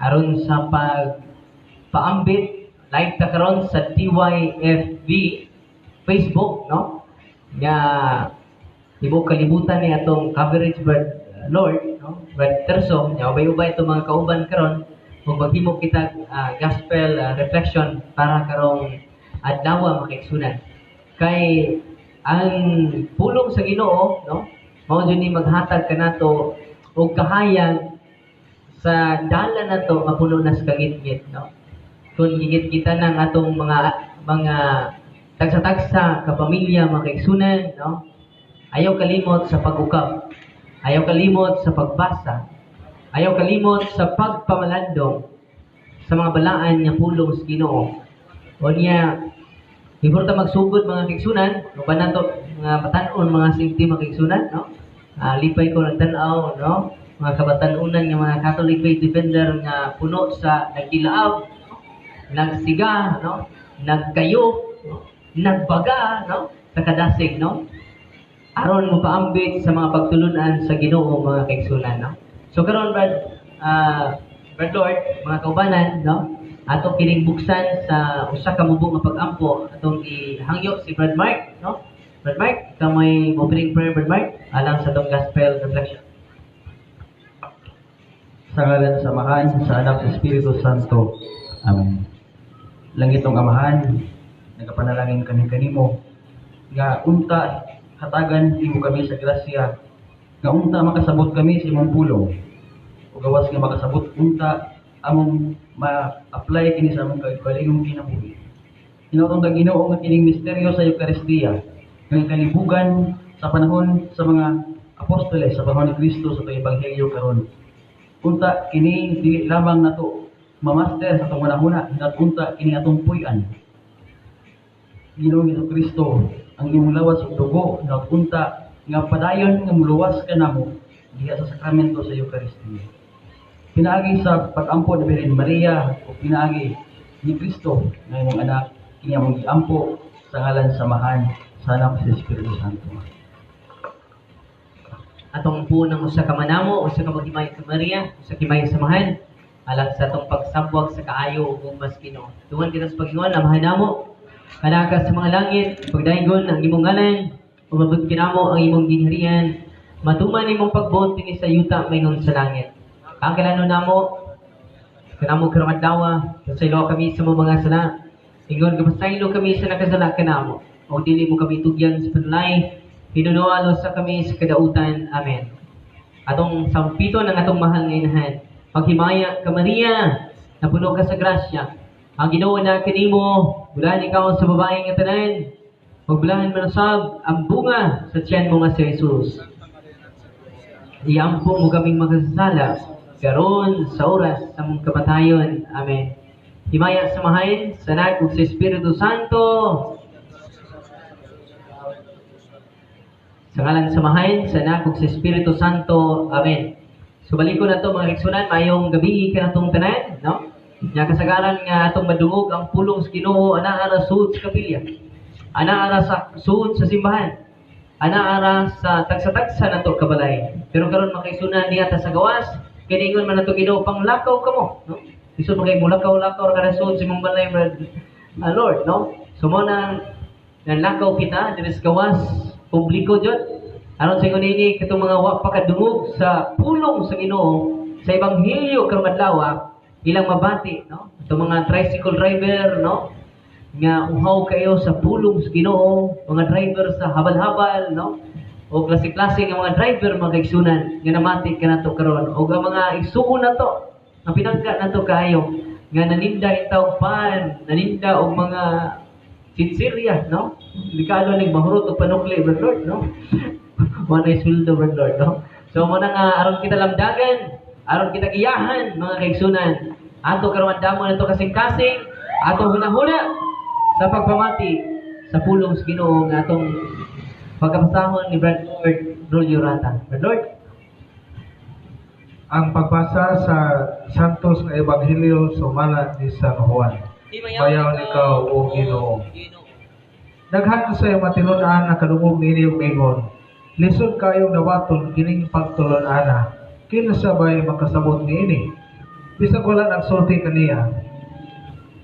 aron sa paambit like ta karon sa TYFB Facebook, no? Nga ibo kalibutan ni atong coverage, Brad Lord, no? Brad Terso, nya ubay-ubay itong mga kauban karon kung maghimo kita gospel reflection para karong adlaw makigsunan. Kay ang pulong sa Ginoo, no? Mao jud ni maghatag kanato og kahayag sa dala nato nga puno na sa kangit-ngit, no? Kung gigit kita ng atong mga tagsa-tagsa ka pamilya makigsunan, no? Ayaw kalimot sa pag-ukap. Ayaw kalimot sa pagbasa. Ayaw kalimot sa pagpamalandong sa mga balaan nga pulong sa Ginoo. O niya, before ta magsugod mga kigsunan, o ba nato mga batanon, mga safety mga kigsunan, no? Lipay ko nagtanaw, no? Mga kabatanunan nga mga Catholic faith defender nga puno sa nagdilaab, nagsiga, no? Nagkayo, no? Nagbaga, no? Sa kadasig, no? Aron mo paambit sa mga pagtulunan sa Ginoo mga kaigsunan, no? So karon Brad Lord, mga kaubanan, no? Atong kining buksan sa usa ka mubo nga pag-ampo atong ihangyo si Brad Mark, no? Brad Mark, ikaw may opening prayer, Brad Mark, alang sa tong gospel reflection. Sa ngalan sa Amahan, sa Anak, sa Espiritu Santo. Amen. Langitong Amahan, nagapanalangin kami kanimo nga unta hatagan imo kami sa grasya, nga unta makasabot kami sa imong pulong, ug gawas nga makasabot unta among ma-apply kini sa among kalingong kinabuhi. Hinutong kang Ginoo nga kining misteryo sa Eucharistia, nga kalibugan sa panahon sa mga apostoles sa panahon ni Kristo sa ebanghelyo karon. Unta kini dili lamang nato mamaster sa atong hunahuna, hinat unta kini atong puy-an. Ginoong Jesucristo, ang imong lawas ug dugo nagpunta nga padayon nga muluwas kanamo diha sa sakramento sa Eucharistia. Pinaagi sa pag-ampo ni Birhen Maria o pinaagi ni Kristo nga imong anak, kini among giampo sa ngalan sa Amahan, sa Anak, sa Espiritu Santo. Atong punang usa ka manamo, usa ka maghimayo sa Maria, usa kimayo sa Amahan, alang sa atong pagsabwag sa kaayo ug mas Ginoo. Tuwan kita sa Panginoon, amahan namo, kanaka sa mga langit, pagdaingon ang imong ngalan, umabot kinamo ang imong ginharian, matuman imong pagbuot dinhi sa yuta maingon sa langit. Ang kailangan namo, kanamo karong adlaw, kasaylo kami sa mga sala. Ingon kapasaylo kami sa nakasala kanamo. O dili mo kami tugyan sa panlay, hinunualo sa kami sa kadautan. Amen. Atong sampiton ng atong mahal nga inahan. Paghimaya ka Maria, napuno ka sa grasya. Ang Ginoo na kanimo, bulan ikaw sa babaeng nga tanan. Magbulahan manusab ang bunga sa tiyan mo nga si Jesus. Iampo mo kaming magkasala, karon sa oras sa mong kamatayon. Amen. Himaya samahin sa Anak ug sa Espiritu Santo. Sa ngalan samahin sa Anak ug sa Espiritu Santo. Amen. So balik ko na to mga kigsunan, mayong gabi ka natong tanan, no? Nya kasagaran nga atong madungog ang pulong sa Ginoo ana ara sud sa kapilya. Ana ara sa sud sa simbahan. Ana ara sa tagsa-tagsa nato kabalay. Pero karon makigsunan diha ta sa gawas, kiningon man nato Ginoo panglakaw kamo, no? Isu magay mulakaw-lakaw ka sud sa imong balay, Lord, no? So mo nang nanlakaw kita dinhi sa gawas, publiko jud. Aron sa ingon ini katong mga wa pa kadungog sa pulong sa Ginoo sa ebanghelyo karong adlaw, ilang mabati, no? Itong mga tricycle driver, no? Nga uhaw kayo sa pulong sa Ginoo, mga driver sa habal-habal, no? O klase-klase nga mga driver mga kaigsunan nga namati ka nato karon. O ang mga igsuon nato, ang pinangga nato kayo nga naninda itaw pan, naninda og mga chinsirya, no? Likalo ning mahurot og panukli, Brad Lord, no? Manay sweldo, Brad Lord, no? So mo na nga aron kita lamdagan, aron kita giyahan mga kaigsunan. Ato karon damo nato kasing-kasing, ato hunahuna sa pagpamati sa pulong sa Ginoo nga atong pagkabasahon ni Brad Lord Rolio Rata. Brad Lord, ang pagbasa sa Santos nga Ebanghelyo sumala ni San Juan. Bayaw ikaw o Ginoo. Daghan sa iyong matinud-an na kalungog nini ug mingon. Lisod kayong dawaton kining pagtulon ana. Kinasabay makasabot niini. Bisag wala nagsulti kaniya,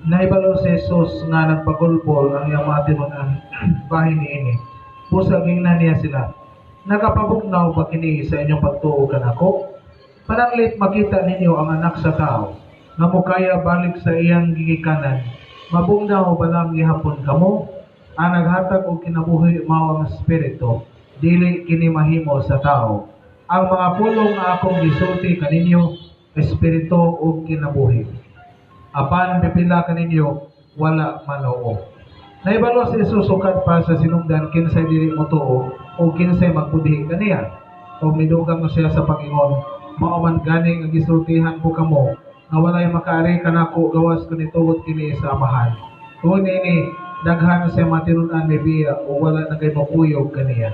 nahibalo si Jesus nga nagpagulpol ang iyang mga tinunan bahin ni ini. Pusag ingnan niya sila. Nakapabugnaw ba kini sa inyong pagtuo kanako? Pananglit makita ninyo ang anak sa tao, nga mukaya balik sa iyang gigikanan. Mabugnaw ba lang gihapon kamo? Ang naghatag og kinabuhi mao ang espiritu, dili kini mahimo sa tao. Ang mga pulong nga akong gisulti kaninyo, espiritu o kinabuhi. Apan pipila kaninyo, wala manoo. Naibalo si Jesus sukad pa sa sinugdan kinsay dili mo tuo o kinsay magbudihi kaniya. O midugang mo siya sa Panginoon, mauman ganing ang gisultihan ko kamo, nga walay makaari kanako gawas ko nituot kini sa amahan. Tuon ini, daghan siya matinunan ni Biya o wala na kay makuyog kaniya.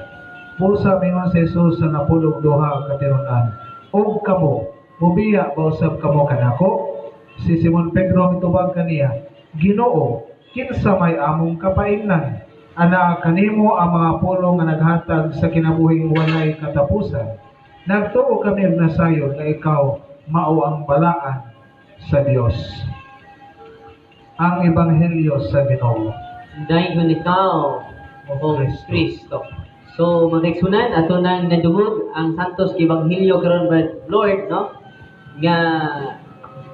Pusa mingon si Jesus sa napulog duha katinunan. O kamo, mubiya ba usab kamo kanako? Si Simon Pedro mitubag kaniya, Ginoo, kinsa may among kapaingnan? Ana kanimo ang mga pulong nga naghatag sa kinabuhing walay katapusan. Nagtuo kami og nasayon nga ikaw mao ang balaan sa Dios. Ang ebanghelyo sa Ginoo. Dayon ikaw, o Kristo. So, magigsunan, ato nang nadungog ang Santos Ebanghelyo karon ba Lord, no? Nga,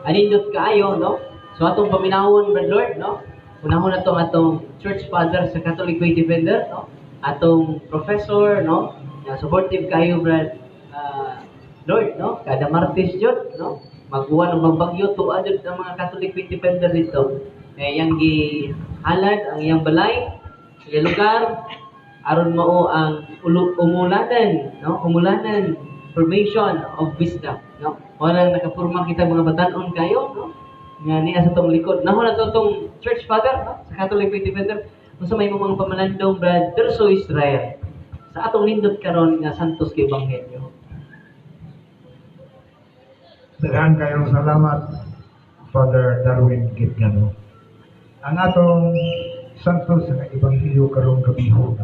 anindot kaayo, no? So, atong paminawon, Brad Lord, no? Unahon na atong Church Father sa Catholic Way Defender, no? Atong professor, no? Nga, supportive kayo, Brad Lord, no? Kada Martes yun, no? Magbuwan ng magbagyo, tuadod ng mga Catholic Way Defender dito. Yang gihalad ang iyang balay, sa lugar, aron mao ang umulanan, no? Umulanan, formation of wisdom, no? Wala nakapurma kita mga batanon kayo, no? Nga niya sa tong likod. Nahon na tong Church Father, no? Sa Catholic Way Defender, kung sa may mga pamalandong brother so Israel, sa atong nindot karon nga Santos kay Ebanghelyo. Daghan kayong salamat, Father Darwin Gitgano. Ang atong Santos nga Ebanghelyo karong gabihon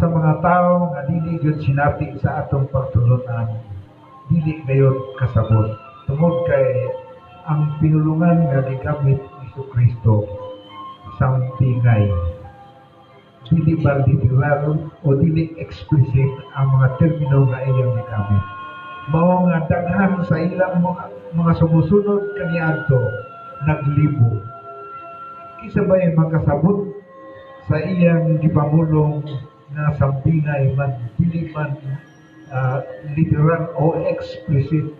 sa mga tao nga dili gyud sinati sa atong pagtulunan, dili gayon kasabot. Tungod kay ang pinulungan nga gigamit ni Kristo sampingay. Dili ba literal o dili explicit ang mga termino nga iyang gigamit. Mao nga daghan sa ilang mga sumusunod kaniadto naglibo. Kisa ba'y makasabot sa iyang gipamulong na sampingay man, dili man literal o explicit.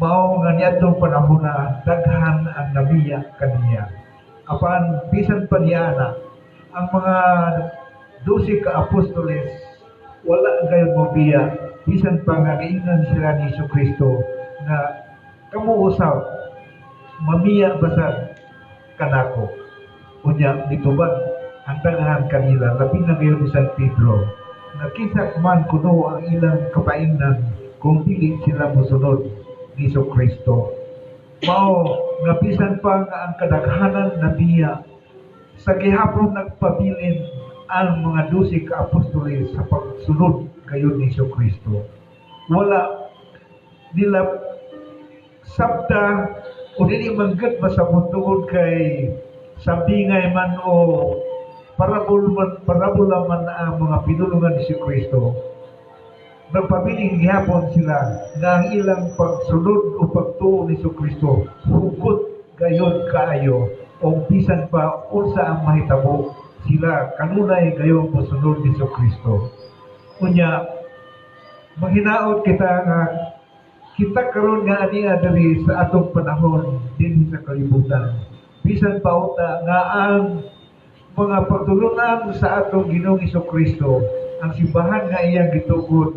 Mao nga niadtong panahon na daghan ang nabiya kaniya. Apan bisan pa niya na ang mga 12 ka apostoles wala gayud mobiya bisan pa nga giingnan sila ni Kristo nga kamo usab mamiya basad kanako. Unya nitubag ang daghan kanila labi na gayon ni San Pedro nakita man kuno ang ilang kapaingnan kung dili sila mosunod ni Kristo. Mao nga bisan pa nga ang kadaghanan na biya sa gihapon nagpabilin ang mga 12 ka apostoles sa pagsunod gayon ni Kristo. Wala nila sabta o dili manggad masabot tungod kay sampingay man o parabola man ang mga pinulungan ni Kristo. Nagpabiling gihapon sila nga ang ilang pagsunod o pagtuo ni Kristo hugot gayon kaayo o bisan pa unsa ang mahitabo sila kanunay gayon mosunod ni Kristo. Unya mahinaot kita nga kita karon nga aniya diri sa atong panahon dinhi sa kalibutan. Bisan pa uta nga ang mga pagtulunan sa atong Ginoong Kristo, ang simbahan nga iyang gitugod,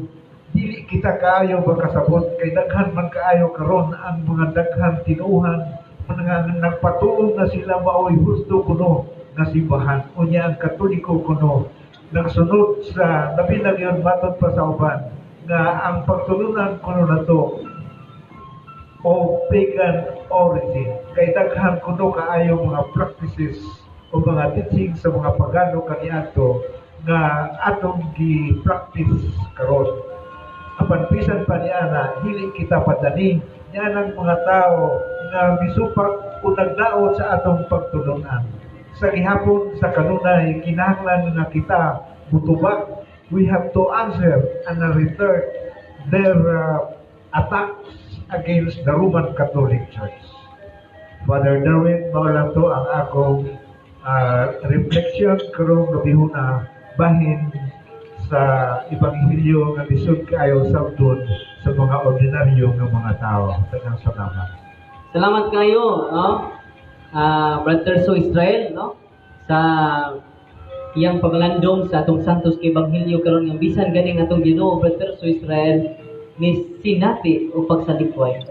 dili kita kaayo makasabot kay daghan man kaayo karon ang mga daghan tinuhan mga nagpatuong na sila maoy husto kuno nga simbahan. Unya ang Katoliko kuno nagsunod sa labi na yun matod pa sa uban nga ang pagtulunan kuno nato o pagan origin kay daghan kuno kaayo mga practices o mga teaching sa mga pagano kaniadto nga atong gi-practice karon. Apan bisan pa niana dili kita padani yan ang mga tao nga misupak o nagdaot sa atong pagtulunan. Sa gihapon sa kanunay, kinahanglan nga kita mutubag. We have to answer and return their attacks against the Roman Catholic Church. Father Darwin, mawala to ang akong reflection karong gabihuna bahin sa Ebanghelyo nga lisod kayo sabton sa mga ordinaryo ng mga tao. Tagang salamat. Salamat kayo, no? Brother So Israel, no? Sa iyang paglandong sa atong Santos kay Ebanghelyo karon nga bisan ganing atong Ginoo, Brother So Israel, ni sinati o pagsalikway.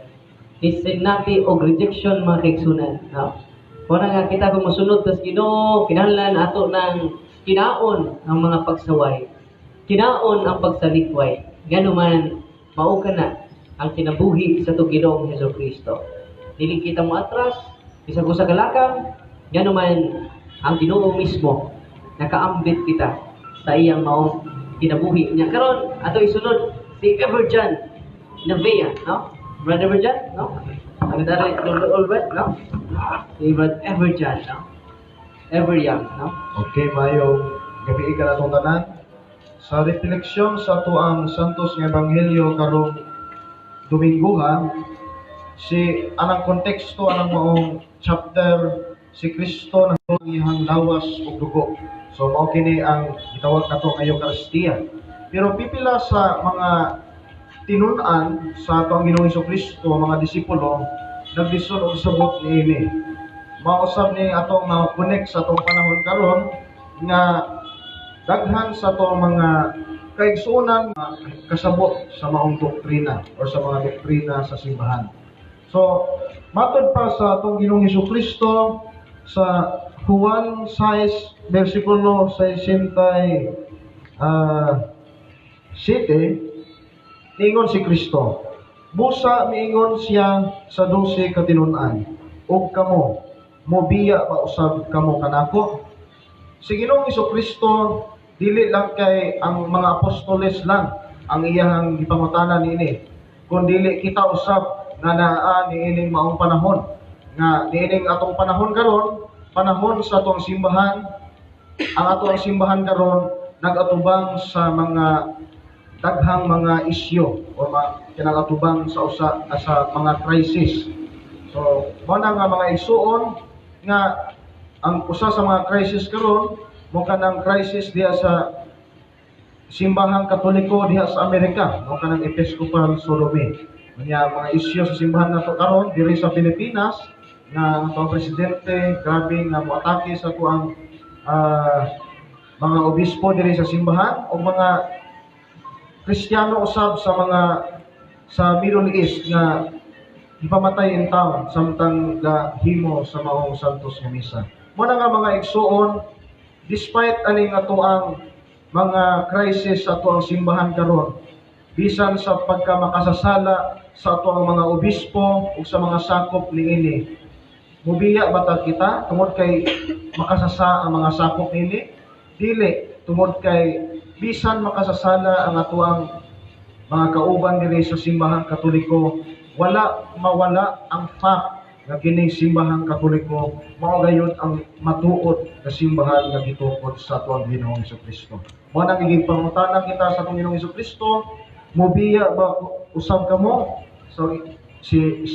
Ni sinati o rejection mga kaigsunan, no? Kung nga kita kung masunod tas Ginoo, kinahanglan ato ng kinaon ang mga pagsaway. Kinaon ang pagsalikway. Ngano man mao kana ang kinabuhi sa atong Ginoong Hesukristo. Dili kita mo atras, bisag usa ka lakang, ngano man ang Ginoo mismo nakaambit kita sa iyang maong kinabuhi niya. Karon ato isunod si Everjan Navea, no? Brother Everjan, no? Ang dara alright, no? Si Brother Everjan, no? Everyoung, no? Okay, mayong gabi ka na itong tanan. Sa refleksyon sa tuang Santos ng Ebanghelyo karong Domingo si anang konteksto anang maong chapter si Kristo na iyang lawas ug dugo. So mao kini ang gitawag nato nga Eucharistia. Pero pipila sa mga tinun-an sa ato ang Ginoong Hesukristo, mga disipulo, nagdison og sabot niini. Mausab ni atong ma-connect sa atong panahon karon nga daghan sa atong mga kaigsuonan kasabot sa maong doktrina o sa mga doktrina sa simbahan. So, matod pa sa atong Ginoong Hesukristo sa Juan 6 versikulo 67, niingon si Kristo, busa miingon siya sa 12 katinun-an, ug kamo mobiya pa usab kamo kanako. Si Ginoong Hesukristo dili lang kay ang mga apostoles lang ang iyang gipangutanan niini, kundi dili kita usab nga naa niining maong panahon nga niining atong panahon karon, panahon sa atong simbahan. Ang atong simbahan karon nagatubang sa mga daghang mga isyu o kinagatubang sa sa mga crisis. So mo na nga mga igsuon nga ang usa sa mga crisis karon mo kanang crisis diha sa simbahang Katoliko diha sa Amerika, mo kanang Episcopal Sodomy. Kanya mga isyu sa simbahan nato karon diri sa Pilipinas nga ang atong presidente grabe nga moatake sa tuang mga obispo diri sa simbahan o mga Kristiyano usab sa Middle East nga ipamatay in town samtang himo sa maong Santos nga misa. Mo na nga mga igsuon, despite aning atoang mga crisis sa atoang simbahan karon, bisan sa pagkamakasasala sa atoang mga obispo ug sa mga sakop niini, mubiya bata kita tungod kay makasasa ang mga sakop niini? Dili, tungod kay bisan makasasala ang atoang mga kauban diri sa simbahang Katoliko, wala mawala ang fact nga kining simbahang Katoliko mao gayud ang matuod nga simbahan nga gitukod sa atoang Ginoong Hesukristo. Mao nang iging pangutana kita sa atong Ginoong Hesukristo, mobiya ba usab kamo? So si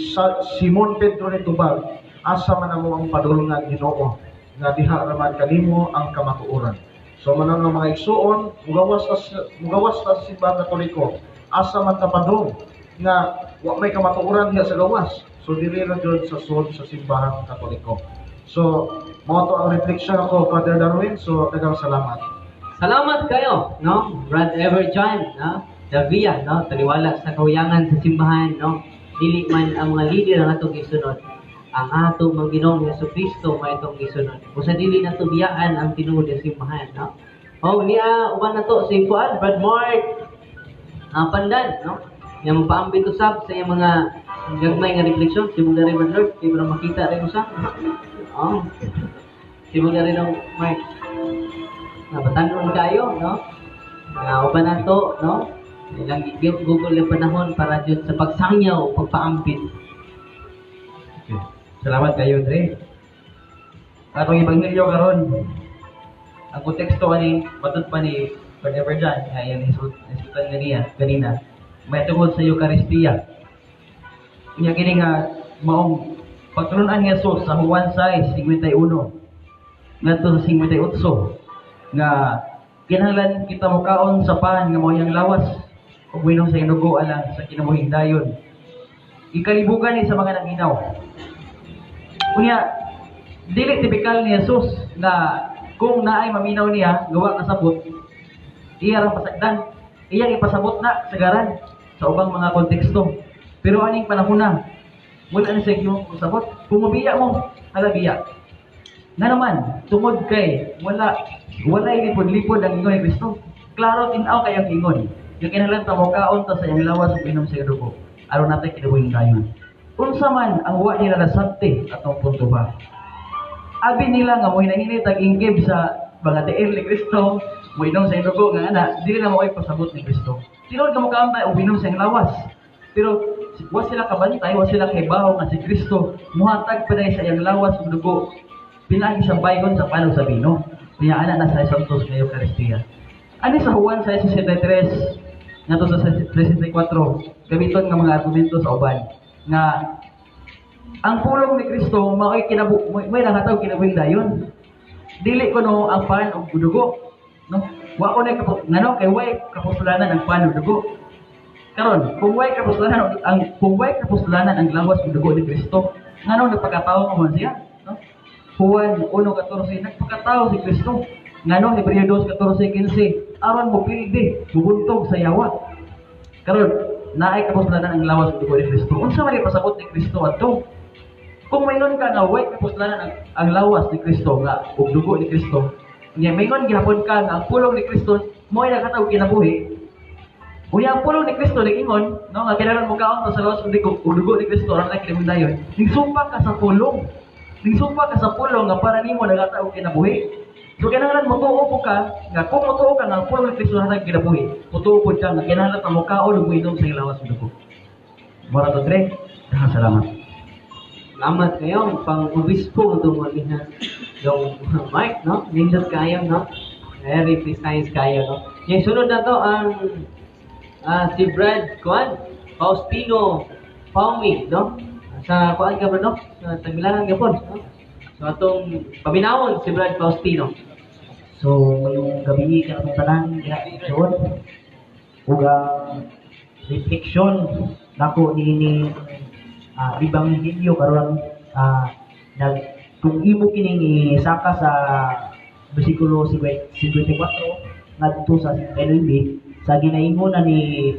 Simon Pedro ni tubag, asa man amo ang padulungan Ginoo nga diha raman kanimo ang kamatuoran. So manang mga igsuon, mugawas ta sa simbahang Katoliko, asa man ta padung nga wa may kamatuoran diha sa gawas. So dili ra jud sa sud sa simbahang Katoliko. So mao to ang reflection ako, Father Darwin. So daghang salamat. Salamat kayo, no? Brad Everjan, no? Davia, no? Taliwala sa kahuyangan sa simbahan, no? Dili man ang mga leader ang atong gisunod. Ang atong mga Ginoong Hesukristo may itong gisunod. Kung sa dili nato biyaan ang tinuod sa simbahan, no? O niya uban nato si Fuad, Brad Mark, Pandan, no? Yang mapaambit usab sa iyang mga gagmay nga refleksyon, si Brad Lord, si Brad makita rin usab. Oh. Si Brad rin Mark. Nabatanon kayo, no? Uban nato, no? Ilang Google na panahon para dyan sa pagsangyaw, pagpaambit. Okay. Salamat kayo, Dre. Atong ebanghelyo karon. Ang konteksto ani matod pa ni Brother Jan, ayan isutan kanina. May tungkol sa Eucharistia. Inya kini nga maong pagtulunan ni Jesus sa Juan 6:51 ngadto sa 58 nga kinahanglan kita mokaon sa pan nga mao yang lawas ug minom sa inugo alang sa kinabuhing dayon. Ikalibugan ni sa mga nanginaw. Unya dili tipikal ni Jesus na kung naay maminaw niya gawa kasabot iya ra pasagdan iyang ipasabot na sagaran sa ubang mga konteksto. Pero aning panahon na wala na siya yung sabot. Kung mabiya mo, halabiya. Nga naman, tungod kay wala lipod-lipod ang ingon ni Kristo. Klaro tinaw kay ang ingon. Yung kinahanglan ta mo kaon ta sa iyang lawas ug inom sa dugo. Aron natin kinabuhing dayon. Unsa man ang wa nila nasabti atong punto ba? Abi nila nga mo hinahinit ang inggib sa mga tiil ni Kristo, mo inom sa dugo nga ana, dili na mo ay pasabot ni Kristo. Tinod ka mo kaon ta ug inom sa iyang lawas. Pero wa sila kabantay, wa sila kaybaho nga si Kristo muhatag pa sa iyang lawas ug dugo. Pinagi sa baygon sa panaw sa bino. Kaya ana na sa santos nga Eucharistia. Ani sa Juan 6:63 ngadto sa 34 gamiton nga mga argumento sa uban nga ang pulong ni Kristo mao'y may nakataw kinabuhing dayon. Dili ko no ang pan ug dugo, no? Wa ko na ngano kay way kapusulanan ang pan ug dugo. Karon, kung way kapusulanan ang lawas ug dugo ni Kristo, ngano nagpakatao mo man siya, no? Juan 1:14 nagpakatao si Kristo. Ngano Hebreo 2:14-15 aron mo pildi, bubuntog sa yawa. Karon, naay kapusulanan ang lawas ug dugo ni Kristo. Unsa man ipasabot ni Kristo adto? Kung mayroon ka nga way kapusulanan ang lawas ni Kristo nga ug dugo ni Kristo, nya mayroon gihapon ka nga ang pulong ni Kristo mo'y nakataw kinabuhi. Unya ang pulong ni Kristo nag-ingon, no, nga kinahanglan mo kaon sa lawas ug dugo ni Kristo aron na kinabuhing dayon. Nigsumpa ka sa pulong. Nigsumpa ka sa pulong nga para nimo nakataw kinabuhi. So kinahanglan mo tuo po ka nga kung motuo ka nga ang pulong ni Kristo na kinabuhi, tuo po ka nga kinahanglan mo kaon ug inom sa lawas ug dugo. Mora to Dre. Salamat. Salamat kayo, pang-obispo itong mga yung mic, no? Nindot kayo, no? Very precise kayo, no? Yung sunod na to, ang si Brad Faustino Paumi, no? Sa kuan ka ba, no? Sa Tagbilaran ka po, no? So, atong paminawon si Brad Faustino. So, ngayong gabi ka itong tanan, reaksyon, ug refleksyon, nako ni Ebanghelyo karon kung imo kining isaka sa bersikulo 54 ngadto sa 9 sa ginaingon na ni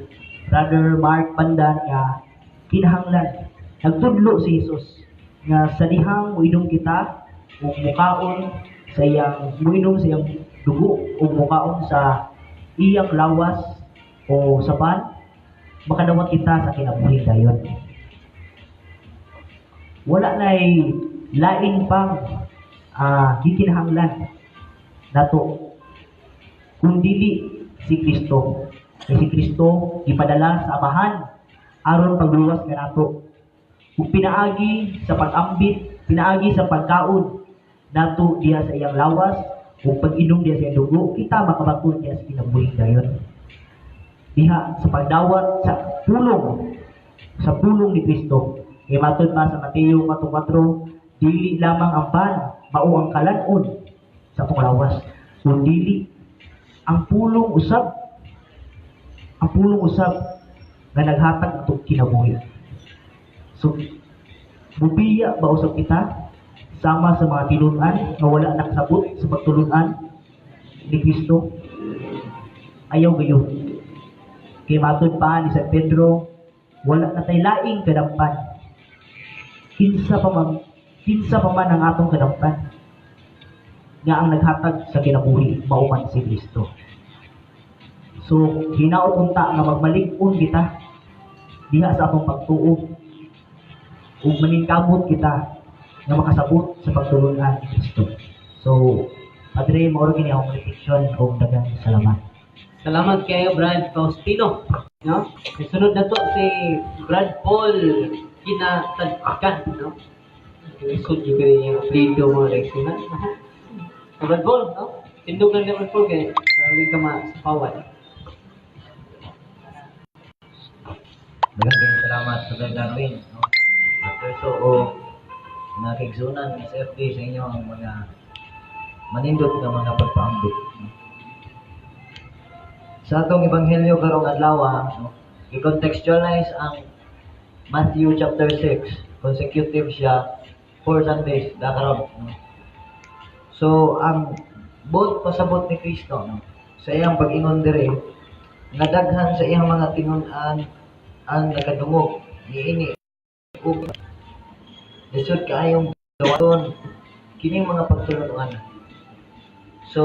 Brother Mark Pandan nga kinahanglan nagtudlo si Jesus nga sa dihang muinom kita ug mukaon sa iyang muinom sa iyang dugo ug mukaon sa iyang lawas o sapan makadawat kita sa kinabuhi dayon. Wala na'y lain pang gikinahanglan nato kung dili si Kristo. Kay si Kristo ipadala sa Amahan aron pagluwas nga nato. Kung pinaagi sa pag-ambit, pinaagi sa pagkaon nato diha sa iyang lawas, kung pag-inom diha sa iyang dugo, kita makabaton diha sa kinabuhi dayon. Diha sa pagdawat sa pulong ni Kristo. Kaya matod pa sa Mateo 4:4, dili lamang ang pan, mao ang kalanon sa panglawas. Kung dili ang pulong usab nga naghatag og kinabuhi. So, bubiya ba usab kita sama sa mga tinun-an nga wala nakasabot sa pagtulun-an ni Kristo? Ayaw gayon. Kaya matod pa ni San Pedro, wala na tay laing kadampan. Kinsa pa man ang atong kadampan nga ang naghatag sa kinabuhi mao man si Kristo. So hinaot unta nga magmalig-on kita diha sa atong pagtuo ug maningkamot kita nga makasabot sa pagtulungan ni Kristo. So Padre, mao gini akong reflection ug daghang salamat. Salamat kayo, Brad Faustino. No? Sunod na to si Brad Paul Kinatadkan. No? Isod yung ganyan yung video mo, Rexina. Brad Paul, no? Tindog lang Brad Paul kaya sabi ka masapawan. Maraming salamat sa Darwin, no? After so, nakigsunan ng SFD sa inyo ang mga manindot na mga pagpaambit. No? Sa atong ebanghelyo karong adlaw, no? I-contextualize ang Matthew chapter 6. Consecutive siya 4 Sundays dakaron. No? So, ang buot pasabot ni Kristo, no? Sa iyang pag-ingon diri, nga daghan sa iyang mga tinun-an ang nakadungog niini ug lisod kaayong dawaton kining mga pagtulungan. So,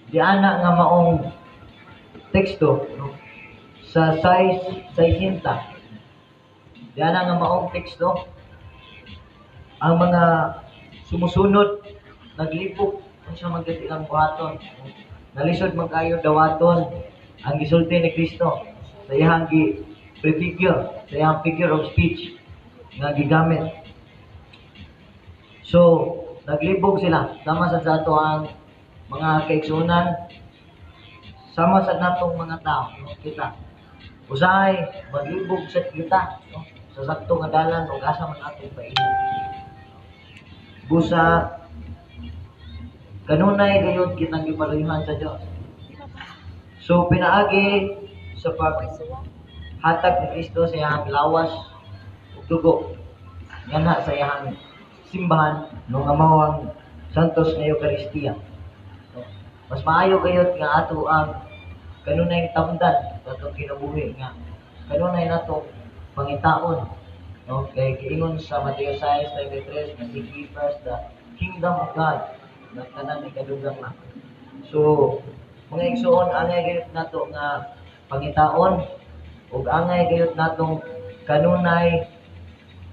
di ana nga maong teksto, no? Sa size 60. Di ana nga maong teksto ang mga sumusunod naglibog unsa man gid ilang buhaton. Nalisod man kayo dawaton ang gisulti ni Kristo sa iyang prefigure, sa iyang figure of speech nga gigamit. So, naglibog sila sama sa ato ang mga kaigsunan, sama sa natong mga tao, no? Kita usahay maglibog sa kita, no? Sa sakto nga dalan ug asa man atong paingon. Busa kanunay gayud kitang gipalayuhan sa Dios. So pinaagi sa paghatag ni Kristo sa iyang lawas ug dugo ngana sa iyang simbahan no nga mao ang Santos nga Eucharistia. No? Mas maayo gayud nga ato ang kanunay tamdan sa atong kinabuhi nga kanunay nato pangitaon, no? Kay giingon sa Mateo 6:33 nga seek ye first the kingdom of God na tanan ni kadugang na. So mga igsoon angay gayud nato nga pangitaon ug angay gayud natong kanunay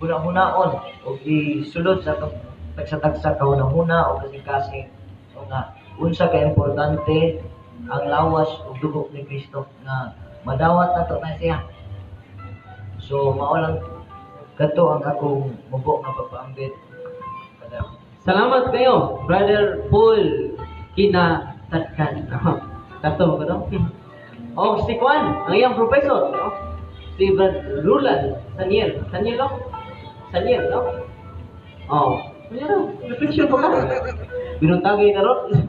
huna-hunaon ug isulod sa atong tagsa-tagsa ka huna-huna o kasing-kasing so nga unsa ka importante ang lawas ug dugo ni Kristo nga madawat nato na siya. So mao lang kadto ang akong mubo nga pagpaambit. Salamat kayo, Brother Paul Kinatadkan. Kato ko no? Oh, si Juan, ang iyang professor, no? Si Brad Roland Saniel. Saniel, no? Saniel, no? Oh, ano? Reflection ko ka. Binuntagay na ron.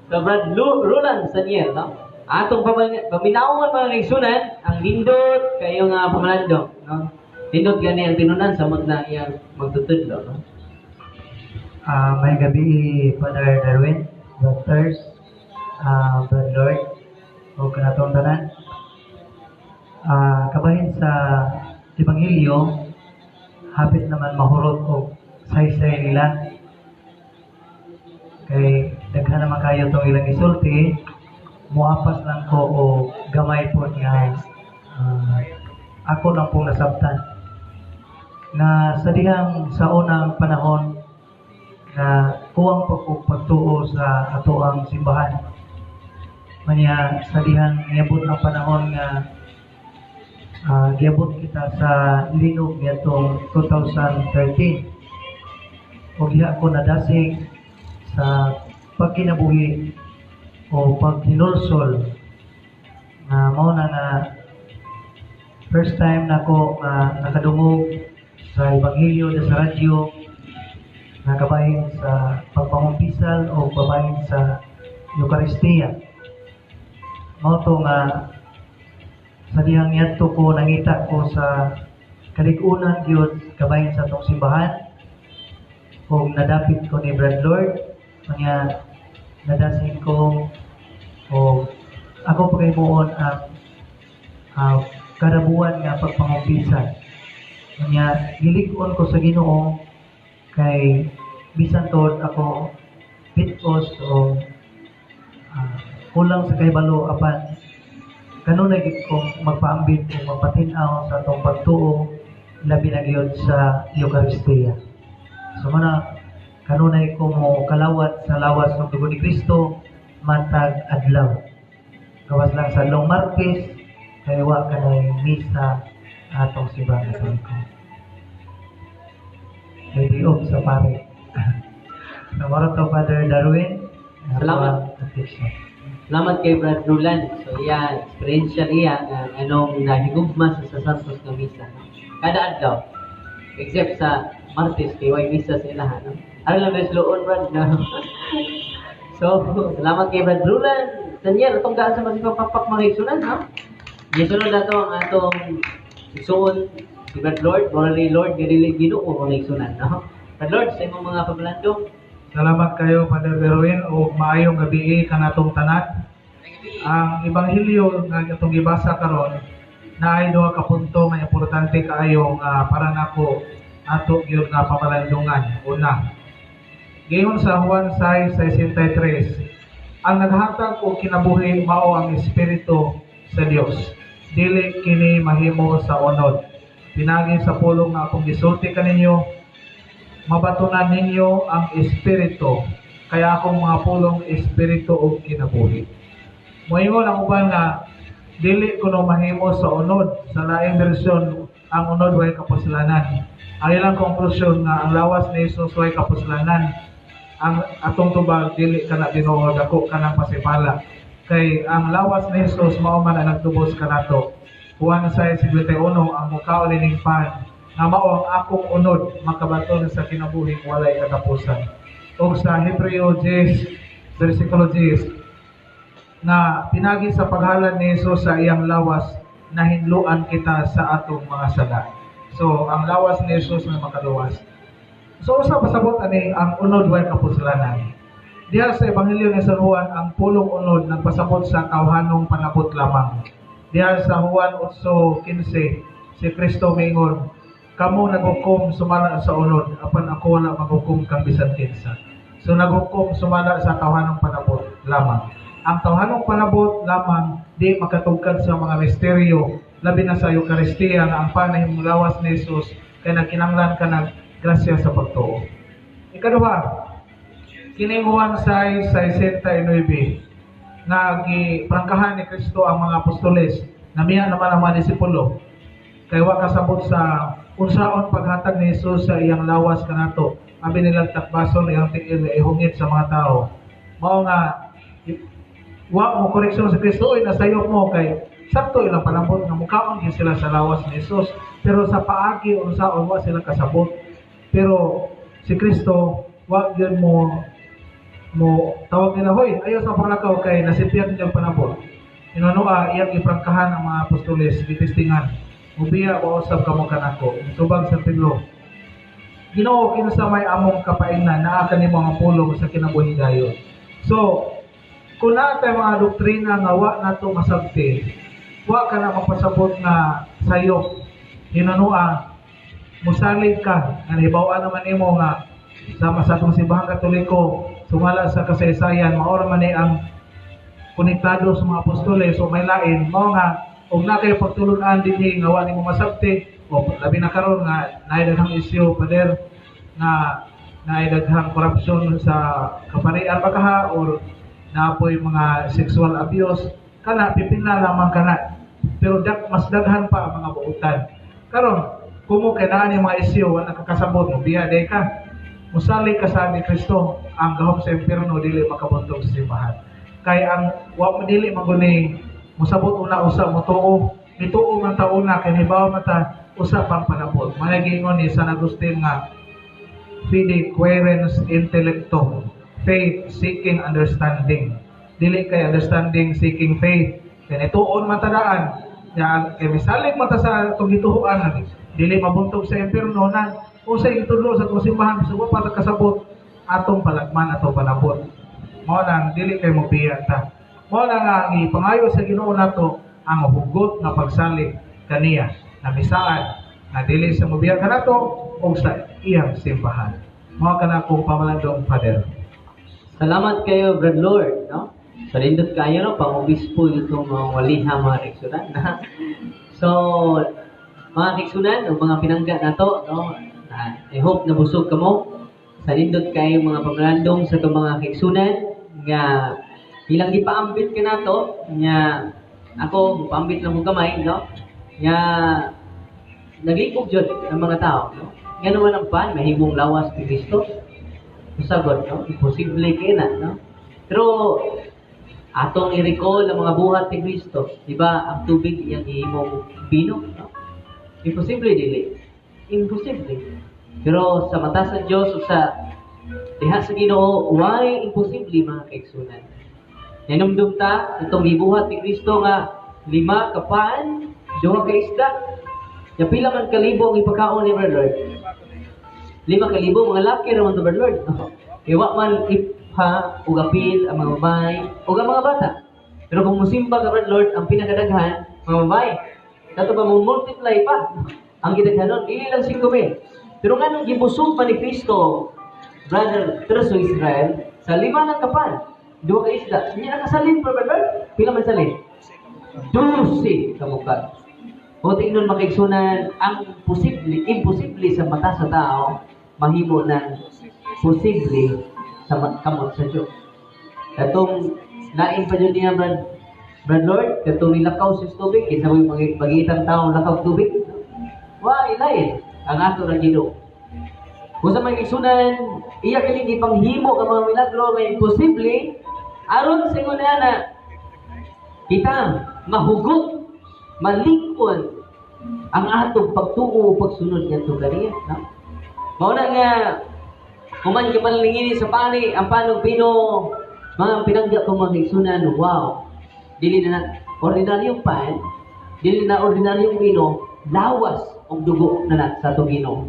So, Brad Roland Saniel, no? Atong paminawan mga naigsunan, ang nindot kayo nga pamalando, no? Nindot gani ang tinunan sa na iyang magtutudlo, no? May gabi, Father Darwin, Doctors, Brad Lord, o kanatong tanan. Kabahin sa Ebanghelyo, hapit naman mahurot o saysay nila. Kay daghan naman kayo itong ilang isulti, muapas lang ko o gamay po nga ako lang pong nasabtan. Na sa dihang sa unang panahon, na kuwang pagtuo sa ato ang simbahan. Manya sa dihang niabot ang panahon nga giabot kita sa linog nitong 2013. O diha ko nadasig sa pagkinabuhi o paghinulsol na mao na first time nako nakadungog sa Ebanghelyo sa radyo nakabahin sa pagpamumpisal o babahin sa Eucharistia. Mao to nga sa dihang yadto ko nangita ko sa kaligunan gyud kabahin sa atong simbahan kung nadapit ko ni Brad Lord kanya nadasin ko o ako pagaymoon ang karabuan nga pagpamumpisal kanya gilig-on ko sa Ginoo kay bisan tod ako hitos o kulang sa kahibalo apan kanunay gid kong magpaambit o magpatin-aw sa atong pagtuo labi na gyud sa Eucharistia. So mana kanunay ko mo kalawat sa lawas ng dugo ni Kristo matag adlaw. gawas lang sa Long Marquez, kaya wa ka na misa atong simbang katoliko. Maybe sa pare. Namaro to Father Darwin. Salamat. Salamat kay Brad Rulan. So, experiential anong nahigugma sa Santos na misa. No? Kada adlaw. Except sa Martes, kay way misa sa ilahan. No? Ano lang guys, loon, Brad? No? So, salamat kay Brad Rulan. Daniel, itong daan sa magpapapak mga igsunan, ha? Gisunod na ito ang atong isuon si Brad Lord, morally Lord, ginoo mga igsunan, no? Brad Lord, sa imong mga paglandong, Salamat kayo, Father Berwin, o maayong gabi kanatong tanan. Ang Ebanghelyo nga itong gibasa karon na ay duha ka punto nga importante kaayo nga para nako ato gyud nga pamalandungan. Una, giyon sa Juan 6:63, ang naghatag og kinabuhi mao ang Espiritu sa Dios. Dili kini mahimo sa unod. Pinagi sa pulong nga akong gisulti kaninyo, mabatunan ninyo ang Espiritu, kaya akong mga pulong Espiritu o kinabuhi. Moingon ang uban nga, dili kuno mahimo sa unod, sa laing bersyon, ang unod way kapusalanan. Ang ilang konklusyon nga, ang lawas ni Jesus way kapusalanan, ang atong tubag, dili ka na Ginoo, dako ka ng pasipala. Kay ang lawas ni Jesus, mao man ang nagtubos ka nato. Juan 6:51, ang mukha ulining pan, nga mao ang akong unod makabaton sa kinabuhing walay katapusan. O sa Hebreo 10 versikulo 10 na pinagi sa paghalad ni Jesus sa iyang lawas na hinluan kita sa atong mga sala. So ang lawas ni Jesus na makaluwas. So usa pasabot ani ang unod way kapusalanan. Diha sa Ebanghelyo ni San Juan ang pulong unod nagpasabot sa kauhanong panabot lamang. Diha sa Juan 8:15 si Kristo mingon, kamo naghukom sumala sa unod, apan ako wala maghukom kang bisan kinsa. So naghukom sumala sa tawhanong panabot lamang. Ang tawhanong panabot lamang di makatugkad sa mga misteryo, labi na sa Eucharistia nga ang panahimong lawas ni Jesus kay nagkinahanglan ka ng grasya sa pagtuo. Ikaduha, kining Juan 6:69 nga giprangkahan ni Kristo ang mga apostoles, namiya naman ang mga disipulo. Kay wa kasabot sa unsaon paghatag ni Jesus sa iyang lawas kanato, abi nilang takbason iyang tingil ihungit sa mga tao. Mao nga wa mo koreksyon sa Kristo, oy nasayop mo kay sakto ilang panabot nga mukaon gyud sila sa lawas ni Jesus, pero sa paagi unsaon wa sila kasabot. Pero si Kristo wa gyud mo tawag nila, hoy ayo sa panglakaw kay nasipyan niyang panabot. Inunua iyang iprangkahan ang mga apostoles, gitistingan. Ubiya o usab kamo kanako. Tubag sa Pedro, Ginoo, kinsa may among kapaingnan naa kanimo mga pulong sa kinabuhi dayon. So, kung natay mga doktrina nga wa nato masabti, wa ka na mapasabot na sayop. Hinanua, musalig ka, nga hibaw-an naman imo nga sama sa atong simbahang Katoliko, sumala sa kasaysayan, maora man ni ang konektado sa mga apostoles, so may lain, mao nga og na kay pagtulunan dinhi nga wa nimo masabti, o labi na karon nga naay daghang isyu pader nga naay daghang korupsyon sa kaparian bakaha or naapoy mga sexual abuse, kana pipila lamang kana, pero mas daghan pa ang mga buutan. Karon kumo kay naa ni mga isyu wa nakakasabot mo biya day ka musali ka sa ni Kristo, ang gahom sa impierno dili makabuntog sa simbahan. Kay ang wa mo dili maguni musabot una usa mo tuo, mituo man ta una kay hibaw mata usa pang panabot. Malagingon ni San Agustin nga fide quaerens intellecto, faith seeking understanding. Dili kay understanding seeking faith. Kay tuon man ta daan. Ya kay misalig man ta sa atong gituhuan, dili mabuntog sa impierno na usay gitudlo sa atong simbahan so wa pa kasabot atong palagman atong panabot. Mao lang dili kay mobiya ta. Mao lang nga ipangayo sa Ginoo nato ang hugot nga pagsalig kaniya na misaan na dili sa mobiya kanato o sa iyang simbahan. Mao kana kong pamalandong Father. Salamat kayo, Brad Lord, no? Salindot kayo, no? Pang-obispo itong mga waliha, mga kiksunan. So, mga kiksunan, o mga pinangga na to, no? I hope na busog ka mo. Salindot kayo mga pamalandong sa itong mga kiksunan nga ilang gipaambit ka nato nya ako paambit lang mo gamay no nya naglipog jud ang mga tao no ngano man ang pan mahimong lawas ni Kristo usagot no imposible kina no pero atong i-recall ang mga buhat ni Kristo di ba ang tubig iyang ihimong bino no imposible dili imposible pero sa mata sa Dios o sa diha sa Ginoo why imposible mga kaigsunan. Nanumdum ta itong gibuhat ni Kristo nga 5 ka paan, 2 ka isda. Ya pila man kalibo ang ipakaon ni Brother Lord. 5 kalibo mga laki ra man to Brother Lord. Iwa man ipha ug apil ang mga babae ug ang mga bata. Pero kung musimba ka Brother Lord ang pinakadaghan mga babae. Dato pa mo multiply pa. Ang gidaghanon dili lang 5,000. Pero nganong gibusog pa ni Kristo Brother Terso Israel sa 5 ng kapan. 2 ka isda. Hindi nakasalin pa, brother? Pila man salin? 12 kamukha. O tingnan makaigsunan, ang imposible sa mata sa tao, mahimo ng posible sa kamot sa Diyos. Katong lain pa dyan niya, Brad Lord, katong nilakaw sa tubig, isa mo yung magitang taong lakaw tubig. Why, lain? Ang ato ng Ginoo. Kung sa mga igsunan, iya kiling ipanghimo ang mga milagro nga imposible, aron sa ingon na kita mahugot, malikon ang atong pagtuo pagsunod ngadto kaniya, no? Mao na nga human ka panalingini sa pani ang panog pino mga pinangga ko mga igsunan, wow. Dili na ordinaryong pan, dili na ordinaryong pino, lawas og dugo na sa atong Ginoo.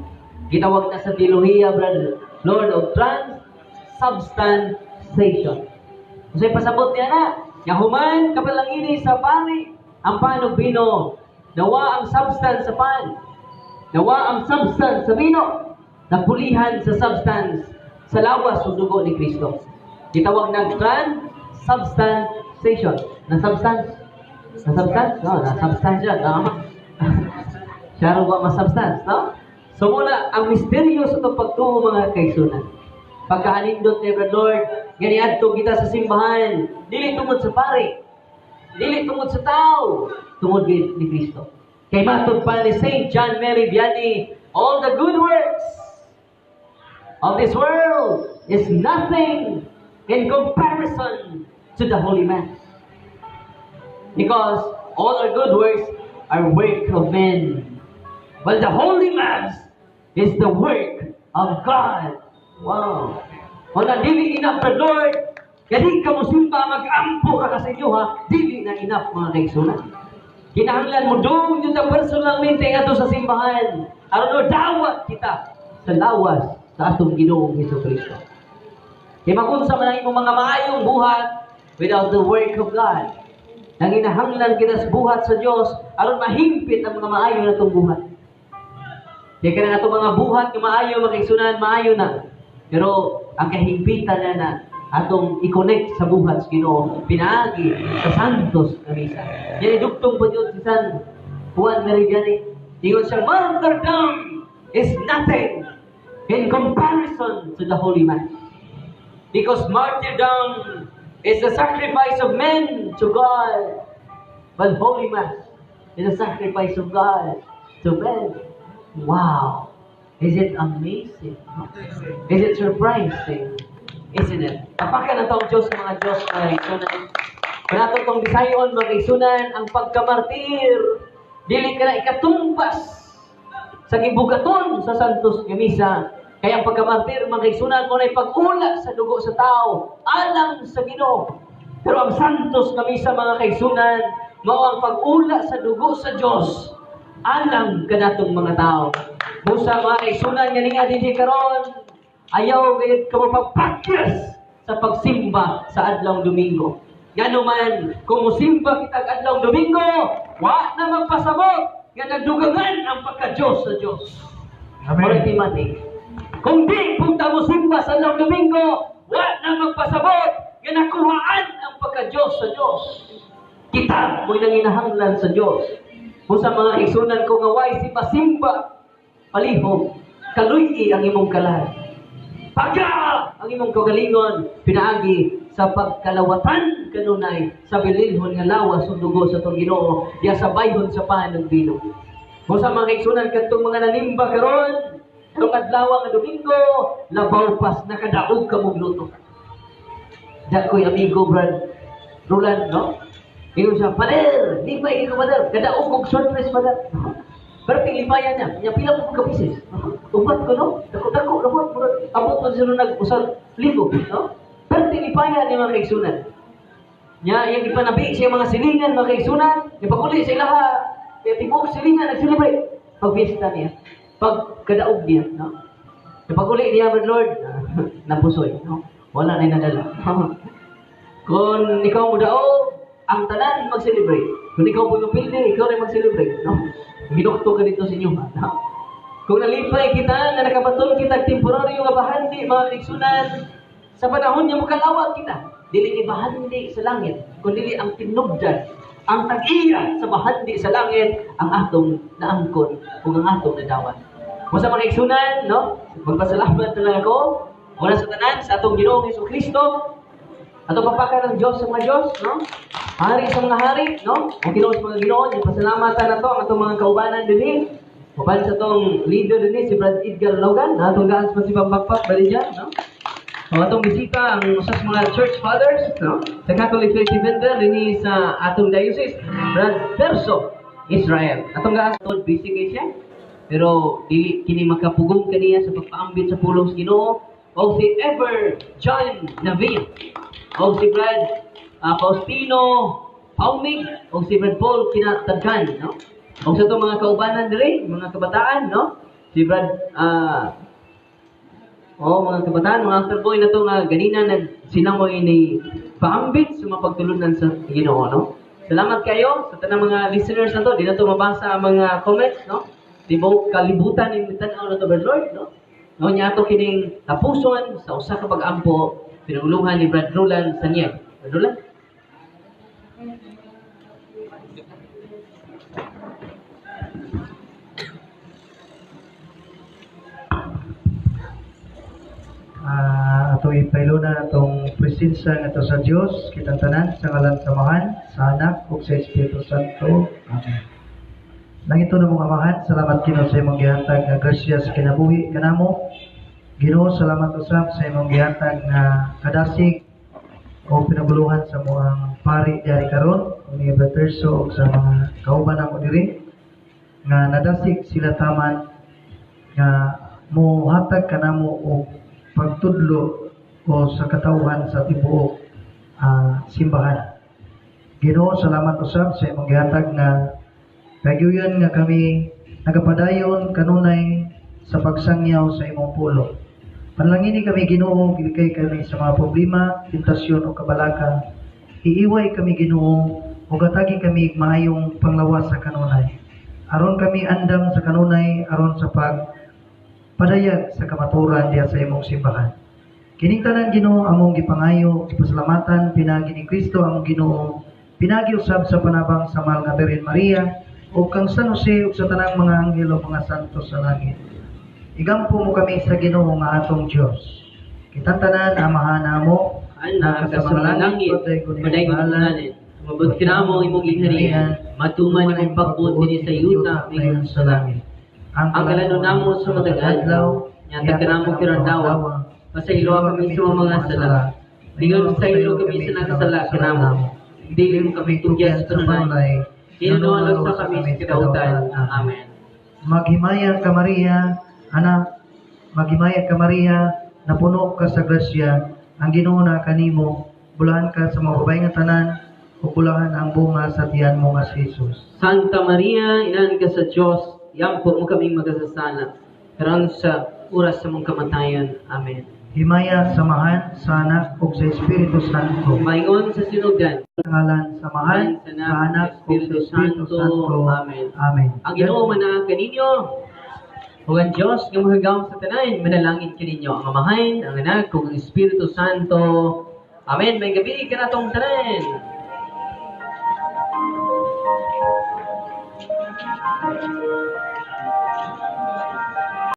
Gitawag na sa teolohiya, brother, Lord of Transubstantiation. Kasi pasabot niya na, yahuman kapalangini sa pani, ang panog bino, nawa ang substance sa pan, nawa ang substance sa bino, napulihan sa substance, sa lawas o dugo ni Kristo. Gitawag ng transubstantiation. Na substance? Na substance? No, na substance yan. Siya rin ba ma-substance, no? So muna, ang misteryo sa itong pagtuo mga kaigsunan. Pagkaanindot ni Brother Lord, ganiadto kita sa simbahan, dili tungod sa pare, dili tungod sa tao, tungod ni Kristo. Kay matod pa ni Saint John Mary Vianney, all the good works of this world is nothing in comparison to the Holy Mass. Because all our good works are work of men, while the Holy Mass is the work of God. Wow. Wala dili enough the Lord. Kadi ka mo simba mag-ampo ka sa inyo ha. Dili na enough mga kaigsunan. Kinahanglan mo doon yung personalmente ato sa simbahan. Aron dawat kita sa lawas sa atong Ginoong Hesukristo. Kaya magunsa man ang imong mga maayong buhat without the work of God. Nanginahanglan kita sa buhat sa Dios aron mahimpit ang mga maayo na itong buhat. Kaya ka na itong mga buhat na maayo, makaigsunan, maayo na. Pero ang kahimpitan na atong i-connect sa buhat sa Ginoo, pinaagi sa Santos na Misa. Yan idugtong po yun si San Juan Meridiani. Tingnan siya, martyrdom is nothing in comparison to the Holy Mass. Because martyrdom is the sacrifice of men to God, but Holy Mass is the sacrifice of God to men. Wow! Is it amazing? Is it surprising? Isn't it? Kapaka na itong Diyos, mga Diyos, mga isunan. Kaya itong bisayon, mga isunan, ang pagkamartir, dili ka na ikatumbas sa gibugaton sa Santos Misa. Kaya ang pagkamartir, mga isunan mo na ipag-ulat sa dugo sa tao, alang sa Ginoo. Pero ang Santos Misa, mga kaisunan, mao ang pag-ulat sa dugo sa Diyos, alang kanatong mga tao. Busa mga kaisunan nga niya DJ karon, ayaw gayud ka mapag-practice sa pagsimba sa adlawng Domingo. Ngano man, kung musimba kita adlawng Domingo, wa na magpasabot nga nagdugangan ang pagka-Diyos sa Diyos. Amen. Timothy. Kung di punta musimba sa adlawng Domingo, wa na magpasabot nga nakuhaan ang pagka-Diyos sa Diyos. Kita mo'y nanginahanglan sa Diyos. Kung sa mga isunan ko nga way si pasimba, palihog, kaluy ang imong kalan. Pagka ang imong kagalingon, pinaagi sa pagkalawatan kanunay sa bililhon nga lawas ug dugo sa tong Ginoo ya sabayhon sa pan ng bino. Mo sa mga igsunan kadtong mga nanimba karon tong adlaw nga Domingo labaw pas nakadaog ka mong luto. Dakoy amigo Brad Roland, no? Ingon siya, "Pader, di ba ikaw pader? Kadaog kog surprise pader." Pero tinglipayan niya, niya pila ko kapisis. Ubat ko, no? Dako-dako, rabot, abot ko sila nag-usal libo, no? Pero tinglipayan niya mga kaigsunan. Niya, yung ipanabi siya mga silingan, mga kaigsunan, ipakuli sa ilaha, kaya tibok silingan, nag-celebrate. Pag-fiesta niya, pag-kadaog niya, no? Ipakuli niya, Lord, napusoy, no? Wala na yung nadala. Kung ikaw mo daog, ang tanan mag-celebrate. Kung ikaw pumipili, ikaw rin mag-celebrate, no? Ginokto ka dito sa inyo, no? Kung nalipay kita, na nakabaton kita temporaryo nga bahandi, mga kaigsunan, sa panahon niya makalawag kita, dili bahandi sa langit, kundi ang tinubdan, ang tag-iya sa bahandi sa langit, ang atong naangkon, ug ang atong nadawat. Kung sa mga kaigsunan, no? Magpasalamat na lang ako, wala sa tanan, sa atong Ginoong Jesucristo, atong papakan ng Diyos sa mga Diyos, no? Hari sa mga hari, no? Ang Ginoo sa mga Ginoo, pasalamatan na to ang atong mga kaubanan dinhi. Uban sa tong leader dinhi si Brad Edgar Logan, na atong gaans pa si Pambakpak bali diyan, no? Ang atong bisita ang usa sa mga church fathers, no? Sa Catholic Faith Defender dinhi sa atong diocese, Brad Perso Israel. Atong gaans tol busy kay siya. Pero dili kini makapugong kaniya sa pagpaambit sa pulong sa Ginoo. O si Ever John Navia. O si Brad Faustino Paumig, o si Brad Paul Kinatagkan, no? O sa itong mga kaubanan diri, mga kabataan, no? Si Brad, mga kabataan, mga altar boy na ito nga ganina nagsinamoy ni paambit sa mga pagtulunan sa Ginoo, no? Salamat kayo sa tanang mga listeners na to. Di na ito mabasa ang mga comments, no? Tibok kalibutan yung tanaw na to, Brad Lord, no? No, niya ito kining tapuson sa usa ka pag-ampo, pinaguluhan ni Brad Roland Sanyeg. Brad Roland? Ato ipaylo na atong presensya nga sa Dios kitang tanan sa ngalan sa Amahan, sa Anak ug sa Espiritu Santo. Amen. Nang ito na mong Amahan, salamat Ginoo sa imong gihatag nga grasya sa kinabuhi kanamo. Ginoo, salamat usab sa imong gihatag nga kadasig o pinaguluhan sa moang pari diari karon ni Berterso ug sa mga kauban namo diri nga nadasig sila taman nga mohatag kanamo og pagtudlo o sa katawhan sa tibuok simbahan. Ginoo, salamat usab sa imong gihatag nga kayuyan nga kami nagapadayon kanunay sa pagsangyaw sa imong pulo. Panalangini kami Ginoo, gilikay kami sa mga problema, tentasyon o kabalaka. Iiway kami Ginoo, ug atagi kami maayong panglawas sa kanunay. Aron kami andam sa kanunay, aron sa pagpadayag sa kamaturan diya sa imong simbahan. Kining tanan Ginoo among gipangayo, pasalamatan pinagi ni Kristo among Ginoo, pinagi usab sa panabang sa mahal nga Birhen Maria, ug kang San Jose ug sa tanang mga anghel o mga santo sa langit. Igampo mo kami sa Ginoo nga atong Dios. Kitang tanan amahan namo na sa mga langit, paday ko nanin. Mabot kinamo imong inharian, matuman imong pagbuot dinhi sa yuta ngayon sa langit. Ang kalanon namo sa matag adlaw, nya taganamo kirandawa. Pasaylo kami sa mga sala. Dingon sa ilo kami sa nakasala kanamo. Dili mo kami tugyas sa kanunay. Inunuan sa kami sa kadautan. Amen. Maghimaya ka Maria, anak, maghimaya ka Maria, napuno ka sa grasya, ang Ginoo na kanimo, bulahan ka sa mga babaeng nga tanan, ug bulahan ang bunga sa tiyan mo nga si Jesus. Santa Maria, inahan ka sa Dios, yampo mo kaming magasasala, karon sa oras sa mong kamatayon. Amen. Himaya samahan sa Anak ug sa Espiritu Santo. Maingon sa sinugan, Sa ngalan sa Amahan, sa Anak ug sa Espiritu Santo. Amen. Amen. Ang Ginoo manaag kaninyo, ug ang Dios nga mahagawom sa tanan, manalangin kaninyo ang Amahan, ang Anak ug ang Espiritu Santo. Amen. May gabi kanatong tanan.